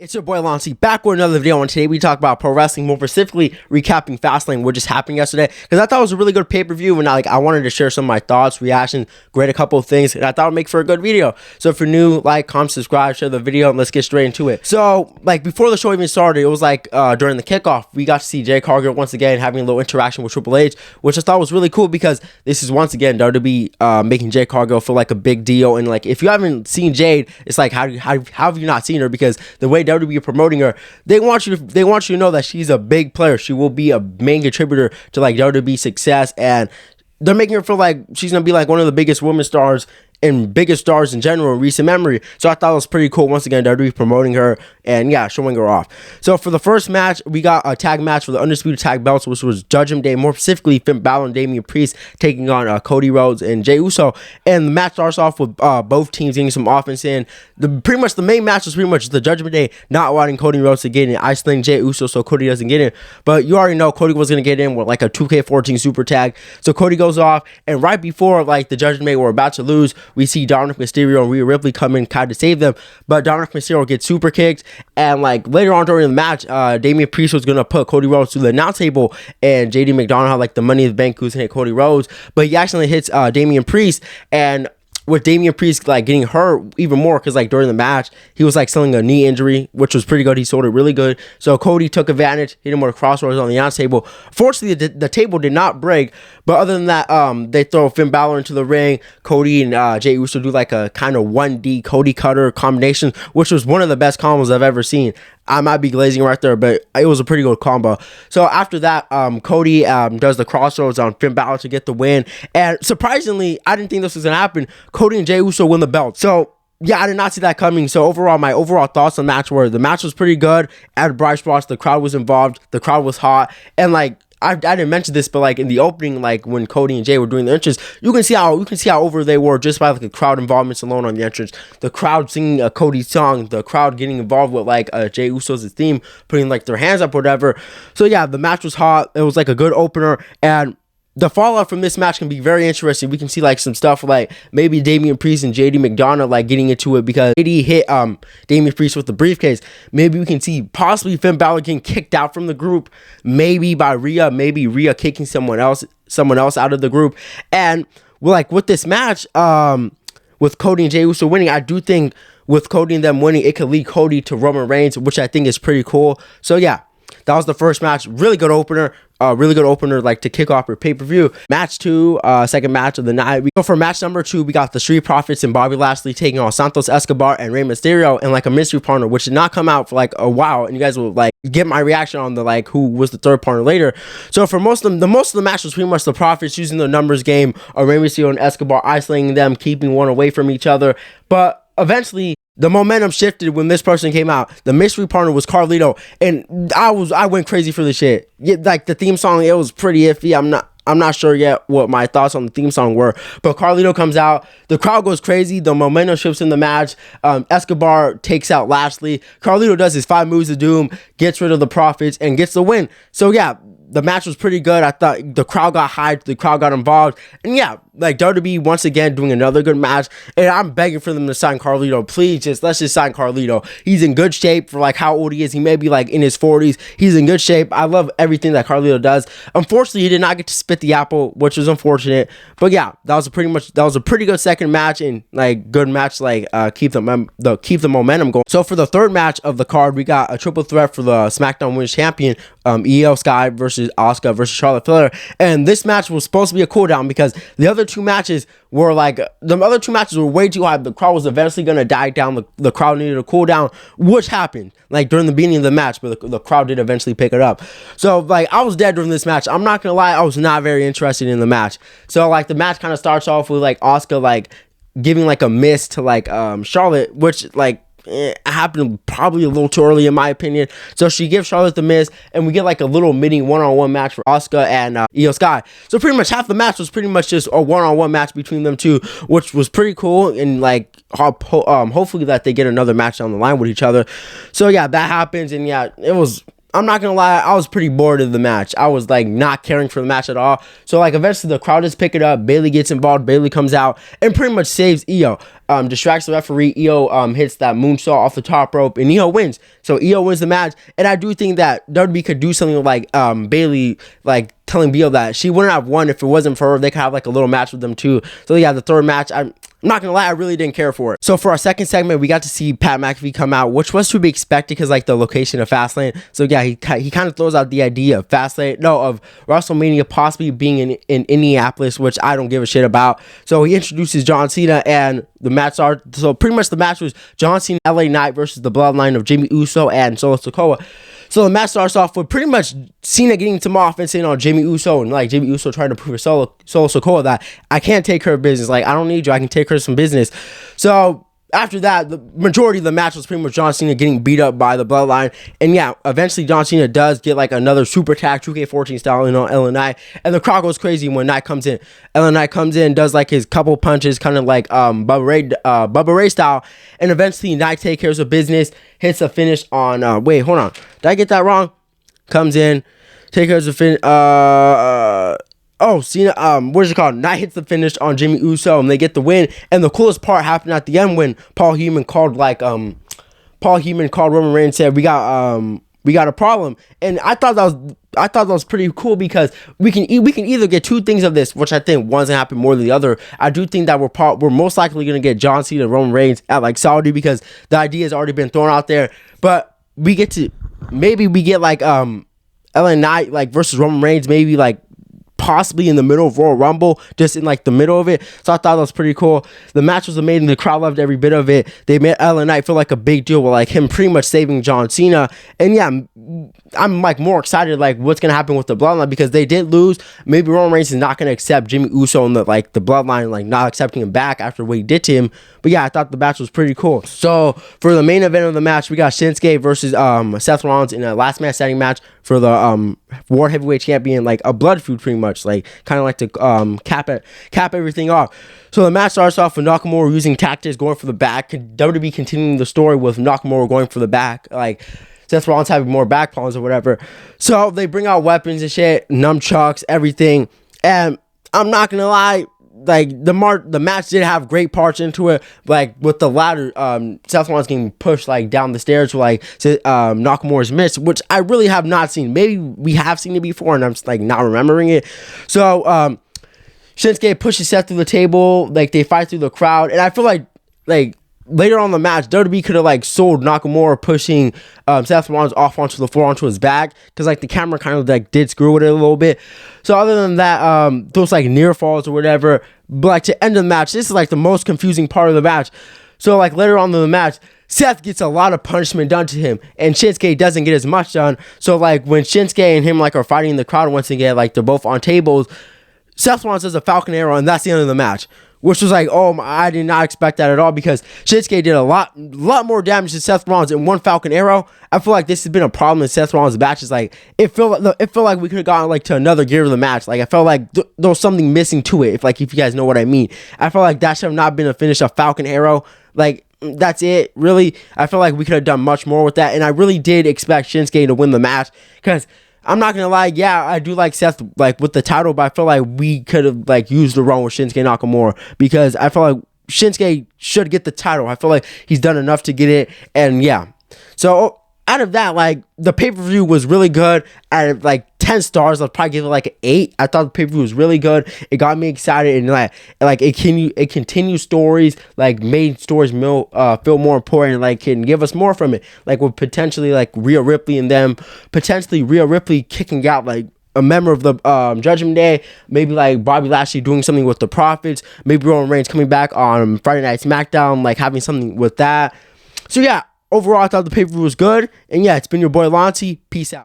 It's your boy Lancy back with another video, and today we talk about pro wrestling, more specifically recapping Fastlane, which just happened yesterday, because I thought it was a really good pay-per-view, and I wanted to share some of my thoughts, reactions, grade a couple of things, and I thought it would make for a good video. So if you're new, like, comment, subscribe, share the video, and let's get straight into it. So, before the show even started, it was during the kickoff, we got to see Jade Cargill once again having a little interaction with Triple H, which I thought was really cool, because this is once again WWE making Jade Cargill feel like a big deal, and if you haven't seen Jade, it's like, how have you not seen her? Because the way WWE are promoting her, they want you to know that she's a big player. She will be a main contributor to WWE success, and they're making her feel like she's gonna be like one of the biggest women stars and biggest stars in general in recent memory. So I thought it was pretty cool. Once again, WWE promoting her and showing her off. So for the first match, we got a tag match for the Undisputed Tag Belts, which was Judgment Day, more specifically Finn Balor and Damian Priest taking on Cody Rhodes and Jey Uso. And the match starts off with both teams getting some offense in. Pretty much the main match was pretty much the Judgment Day not wanting Cody Rhodes to get in, isolating Jey Uso so Cody doesn't get in. But you already know Cody was going to get in with a 2K14 super tag. So Cody goes off, and right before the Judgment Day were about to lose, we see Dominic Mysterio and Rhea Ripley come in kind of save them, but Dominic Mysterio gets super kicked, and later on during the match, Damian Priest was gonna put Cody Rhodes to the announce table, and JD McDonald had the Money in the Bank who's hit Cody Rhodes, but he accidentally hits Damian Priest, and with Damian Priest getting hurt even more, because during the match he was selling a knee injury, which was pretty good. He sold it really good. So Cody took advantage, hit him with a crossroads on the announce table. Fortunately, the table did not break. But other than that, they throw Finn Balor into the ring. Cody and Jey Uso do a kind of 1D Cody Cutter combination, which was one of the best combos I've ever seen. I might be glazing right there, but it was a pretty good combo. So after that, Cody does the crossroads on Finn Balor to get the win. And surprisingly, I didn't think this was going to happen. Cody and Jey Uso win the belt. So yeah, I did not see that coming. So overall, my overall thoughts on the match were the match was pretty good. At bright spots, the crowd was involved. The crowd was hot. And I didn't mention this, but in the opening, when Cody and Jay were doing the entrance, you can see how over they were just by the crowd involvements alone on the entrance. The crowd singing a Cody song, the crowd getting involved with Jey Uso's theme, putting their hands up, whatever. So yeah, the match was hot. It was a good opener, and the fallout from this match can be very interesting. We can see some stuff maybe Damian Priest and JD McDonald getting into it, because JD hit Damian Priest with the briefcase. Maybe we can see possibly Finn Balor getting kicked out from the group, maybe by Rhea, maybe Rhea kicking someone else out of the group. And with this match, with Cody and Jey Uso winning, I do think with Cody and them winning, it could lead Cody to Roman Reigns, which I think is pretty cool. So yeah, that was the first match. Really good opener. To kick off your pay-per-view. Match 2, second match of the night. We go for match number 2. We got the Street Profits and Bobby Lashley taking on Santos Escobar and Rey Mysterio, and a mystery partner, which did not come out for a while. And you guys will get my reaction on the who was the third partner later. So for most of the match was pretty much the Profits using the numbers game of Rey Mysterio and Escobar, isolating them, keeping one away from each other. But eventually, the momentum shifted when this person came out. The mystery partner was Carlito, and I went crazy for the shit. Yeah, the theme song, it was pretty iffy. I'm not sure yet what my thoughts on the theme song were, but Carlito comes out. The crowd goes crazy. The momentum shifts in the match. Escobar takes out Lashley. Carlito does his 5 moves of doom, gets rid of the Profits, and gets the win. So yeah, the match was pretty good. I thought the crowd got hyped, the crowd got involved, and yeah, WWE once again doing another good match. And I'm begging for them to sign Carlito. Please, let's just sign Carlito. He's in good shape for how old he is. He may be in his 40s. He's in good shape. I love everything that Carlito does. Unfortunately, he did not get to spit the apple, which was unfortunate. But yeah, that was a pretty good second match, and good match. Keep the momentum going. So for the third match of the card, we got a triple threat for the SmackDown Women's Champion, Io Sky versus Asuka versus Charlotte Flair. And this match was supposed to be a cool down, because the other two matches were way too high. The crowd was eventually gonna die down. The crowd needed a cool down, which happened during the beginning of the match, but the crowd did eventually pick it up. So I was dead during this match. I'm not gonna lie, I was not very interested in the match. So the match kind of starts off with Asuka giving a miss to Charlotte, which happened probably a little too early in my opinion. So she gives Charlotte the miss, and we get a little mini one-on-one match for Asuka and Io Sky. So pretty much half the match was pretty much just a one-on-one match between them two, which was pretty cool, and hopefully that they get another match down the line with each other. So yeah, that happens, and yeah, it was I'm not gonna lie, I was pretty bored of the match. I was like not caring for the match at all. So like eventually the crowd just pick it up. Bailey gets involved. Bailey comes out and pretty much saves Io. Distracts the referee. Io hits that moonsault off the top rope and Io wins. So Io wins the match. And I do think that WWE could do something like Bailey like telling Io that she wouldn't have won if it wasn't for her. They could have like a little match with them too. So yeah, the third match, I'm not gonna lie, I really didn't care for it. So for our second segment, we got to see Pat McAfee come out, which was to be expected because like the location of Fastlane. So yeah, he kind of throws out the idea of of WrestleMania possibly being in Indianapolis, which I don't give a shit about. So he introduces John Cena, and the match started. So pretty much the match was John Cena, LA Knight versus the Bloodline of Jimmy Uso and Solo Sikoa. So the match starts off with pretty much Cena getting some offense in on Jimmy Uso, and like Jimmy Uso trying to prove to Solo Sikoa that I can't take care of business. Like, I don't need you. I can take care of some business. So after that, the majority of the match was pretty much John Cena getting beat up by the Bloodline. And yeah, eventually John Cena does get like another super tag 2K14 style in on LA Knight. And the crowd goes crazy when Knight comes in. LA Knight comes in, does like his couple punches, kind of like Bubba Ray style. And eventually Knight takes care of business, hits a finish on, wait, hold on. Did I get that wrong? Comes in, take care of the finish, Cena, what is it called? Knight hits the finish on Jimmy Uso, and they get the win. And the coolest part happened at the end when Paul Heyman called Roman Reigns and said, we got a problem. And I thought that was pretty cool because we can either get two things of this, which I think one's gonna happen more than the other. I do think that we're most likely gonna get John Cena and Roman Reigns at like Saudi because the idea has already been thrown out there. But we get like LA Knight like versus Roman Reigns, maybe like possibly in the middle of Royal Rumble, just in like the middle of it. So I thought that was pretty cool. The match was amazing. The crowd loved every bit of it. They made LA Knight feel like a big deal with like him pretty much saving John Cena. And yeah, I'm like more excited like what's gonna happen with the Bloodline because they did lose. Maybe Roman Reigns is not gonna accept Jimmy Uso and the Bloodline like not accepting him back after what he did to him. But yeah, I thought the match was pretty cool. So for the main event of the match, we got Shinsuke versus Seth Rollins in a last man standing match for the World Heavyweight Champion, like a blood feud pretty much, like kind of like to cap everything off. So the match starts off with Nakamura using tactics, going for the back. WWE continuing the story with Nakamura going for the back, like Seth Rollins having more back problems or whatever. So they bring out weapons and shit, nunchucks, everything. And I'm not gonna lie, like the match did have great parts into it, like with the ladder, Seth Rollins getting pushed like down the stairs with like Nakamura's miss, which I really have not seen. Maybe we have seen it before and I'm just like not remembering it. So Shinsuke pushes Seth through the table, like they fight through the crowd, and I feel like later on in the match, WWE could have like sold Nakamura pushing Seth Rollins off onto the floor onto his back because like the camera kind of like did screw with it a little bit. So other than that, those like near falls or whatever. But like to end the match, this is like the most confusing part of the match. So like later on in the match, Seth gets a lot of punishment done to him, and Shinsuke doesn't get as much done. So like when Shinsuke and him like are fighting in the crowd once again, like they're both on tables, Seth Rollins does a Falcon Arrow, and that's the end of the match. Which was like, I did not expect that at all because Shinsuke did a lot more damage to Seth Rollins in one Falcon Arrow. I feel like this has been a problem in Seth Rollins' matches. Like it felt like we could have gotten like to another gear of the match. Like I felt like there was something missing to it. If you guys know what I mean, I felt like that should have not been a finish of Falcon Arrow. Like that's it, really. I feel like we could have done much more with that, and I really did expect Shinsuke to win the match because I'm not gonna lie, yeah, I do like Seth like with the title, but I feel like we could have like used the run with Shinsuke Nakamura because I feel like Shinsuke should get the title. I feel like he's done enough to get it, and yeah. So out of that, like the pay-per-view was really good. Out of like 10 stars, I'd probably give it like an 8. I thought the pay-per-view was really good. It got me excited, and like it continues stories, like made stories feel more important, and like can give us more from it. Like with potentially like Rhea Ripley and them, potentially Rhea Ripley kicking out like a member of the Judgment Day, maybe like Bobby Lashley doing something with the Profits, maybe Roman Reigns coming back on Friday Night SmackDown, like having something with that. So yeah, overall I thought the pay-per-view was good, and yeah, it's been your boy Lonty. Peace out.